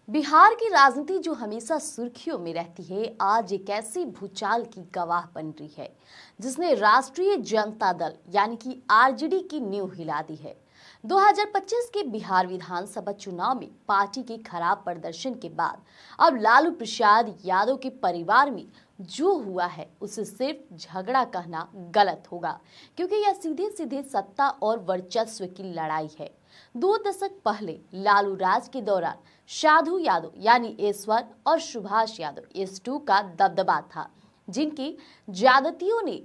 बिहार की राजनीति जो हमेशा सुर्खियों में रहती है, आज एक ऐसी भूचाल की गवाह बन रही है जिसने राष्ट्रीय जनता दल यानी कि आरजेडी की नींव हिला दी है। 2025 के बिहार विधानसभा चुनाव में पार्टी के खराब प्रदर्शन के बाद अब लालू प्रसाद यादव के परिवार में जो हुआ है उसे सिर्फ झगड़ा कहना गलत होगा, क्योंकि यह सीधे सीधे सत्ता और वर्चस्व की लड़ाई है। 2 दशक पहले लालू राज के दौरान साधु यादव यानी एस1 और सुभाष यादव एस2 का दबदबा था, जिनकी ज्यादतियों ने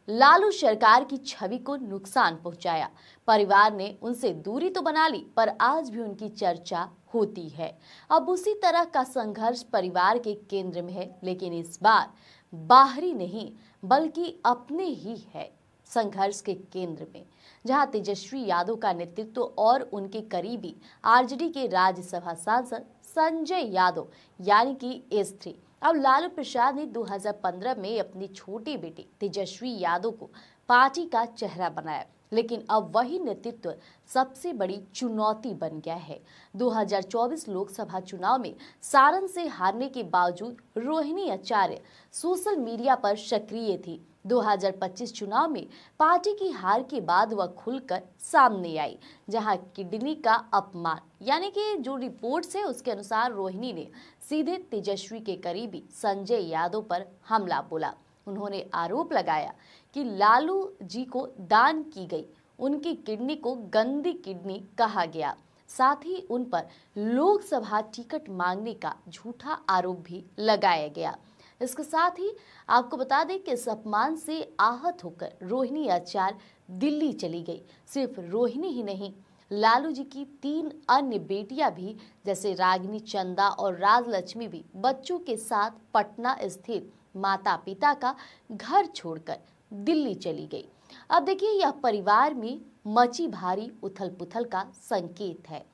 लालू सरकार की छवि को नुकसान पहुंचाया। परिवार ने उनसे दूरी तो बना ली, पर आज भी उनकी चर्चा होती है। अब उसी तरह का संघर्ष परिवार के केंद्र में है, लेकिन इस बार बाहरी नहीं बल्कि अपने ही है संघर्ष के केंद्र में, जहां तेजस्वी यादव का नेतृत्व और उनके करीबी आरजेडी के राज्यसभा सांसद संजय यादव यानी कि एस3। अब लालू प्रसाद ने 2015 में अपनी छोटी बेटी तेजस्वी यादव को पार्टी का चेहरा बनाया, लेकिन अब वही नेतृत्व सबसे बड़ी चुनौती बन गया है। 2024 लोकसभा चुनाव में सारण से हारने के बावजूद रोहिणी आचार्य सोशल मीडिया पर सक्रिय थी। 2025 चुनाव में पार्टी की हार के बाद वह खुलकर सामने आई, जहां किडनी का अपमान यानी कि जो रिपोर्ट्स है उसके अनुसार रोहिणी ने सीधे तेजस्वी के करीबी संजय यादव पर हमला बोला। उन्होंने आरोप लगाया कि लालू जी को दान की गई उनकी किडनी को गंदी किडनी कहा गया। साथ ही उन पर लोकसभा टिकट मांगने का झूठा आरोप भी लगाया गया। इसके साथ ही आपको बता दें कि इस अपमान से आहत होकर रोहिणी आचार्य दिल्ली चली गई। सिर्फ रोहिणी ही नहीं, लालू जी की 3 अन्य बेटियां भी जैसे रागिनी, चंदा और राजलक्ष्मी भी बच्चों के साथ पटना स्थित माता पिता का घर छोड़कर दिल्ली चली गई। अब देखिए, यह परिवार में मची भारी उथल पुथल का संकेत है।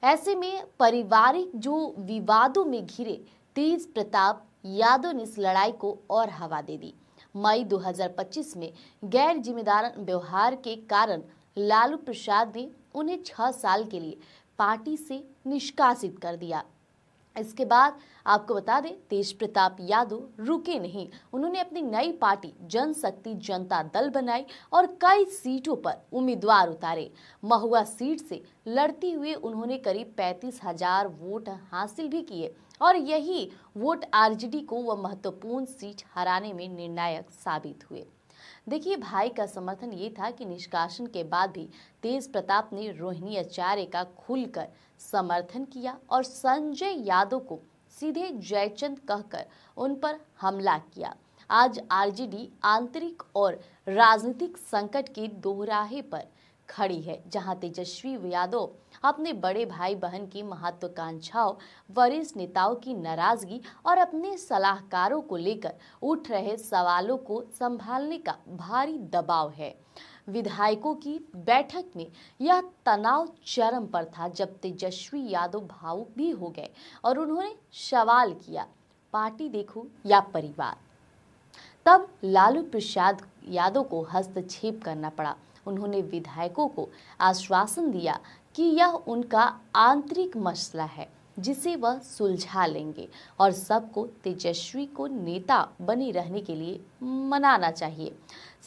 ऐसे में पारिवारिक जो विवादों में घिरे तेज प्रताप यादव ने इस लड़ाई को और हवा दे दी। मई 2025 में गैर जिम्मेदार व्यवहार के कारण लालू प्रसाद ने उन्हें 6 साल के लिए पार्टी से निष्कासित कर दिया। इसके बाद आपको बता दें, तेज प्रताप यादव रुके नहीं, उन्होंने अपनी नई पार्टी जनशक्ति जनता दल बनाई और कई सीटों पर उम्मीदवार उतारे। महुआ सीट से लड़ते हुए उन्होंने करीब 35,000 वोट हासिल भी किए और यही वोट आरजेडी को वह महत्वपूर्ण सीट हराने में निर्णायक साबित हुए। देखिए, भाई का समर्थन ये था कि निष्कासन के बाद भी तेज प्रताप ने रोहिणी आचार्य का खुलकर समर्थन किया और संजय यादव को सीधे जयचंद कहकर उन पर हमला किया। आज आरजेडी आंतरिक और राजनीतिक संकट के दोहराहे पर खड़ी है, जहां तेजस्वी यादव अपने बड़े भाई बहन की महत्वाकांक्षाओं, वरिष्ठ नेताओं की नाराजगी और अपने सलाहकारों को लेकर उठ रहे सवालों को संभालने का भारी दबाव है। विधायकों की बैठक में यह तनाव चरम पर था, जब तेजस्वी यादव भावुक भी हो गए और उन्होंने सवाल किया, पार्टी देखूं या परिवार। तब लालू प्रसाद यादव को हस्तक्षेप करना पड़ा। उन्होंने विधायकों को आश्वासन दिया कि यह उनका आंतरिक मसला है जिसे वह सुलझा लेंगे और सबको तेजस्वी को नेता बने रहने के लिए मनाना चाहिए।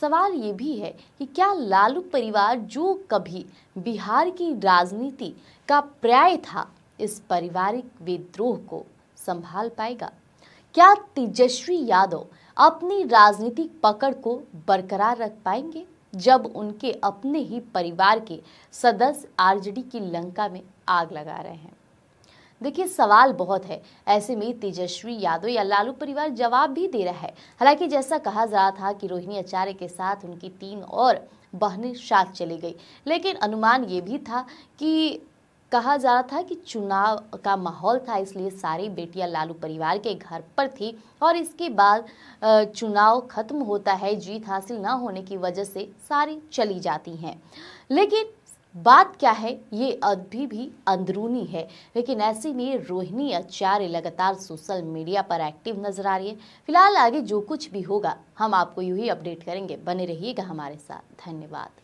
सवाल ये भी है कि क्या लालू परिवार, जो कभी बिहार की राजनीति का पर्याय था, इस पारिवारिक विद्रोह को संभाल पाएगा? क्या तेजस्वी यादव अपनी राजनीतिक पकड़ को बरकरार रख पाएंगे जब उनके अपने ही परिवार के सदस्य आरजेडी की लंका में आग लगा रहे हैं? देखिए, सवाल बहुत है। ऐसे में तेजस्वी यादव या लालू परिवार जवाब भी दे रहा है। हालांकि जैसा कहा जा रहा था कि रोहिणी आचार्य के साथ उनकी 3 और बहनें साथ चली गई, लेकिन अनुमान ये भी था कि कहा जा रहा था कि चुनाव का माहौल था, इसलिए सारी बेटियां लालू परिवार के घर पर थी और इसके बाद चुनाव खत्म होता है, जीत हासिल ना होने की वजह से सारी चली जाती हैं। लेकिन बात क्या है, ये अभी भी अंदरूनी है। लेकिन ऐसे में रोहिणी आचार्य लगातार सोशल मीडिया पर एक्टिव नजर आ रही है। फिलहाल आगे जो कुछ भी होगा हम आपको यूं ही अपडेट करेंगे। बने रहिएगा हमारे साथ। धन्यवाद।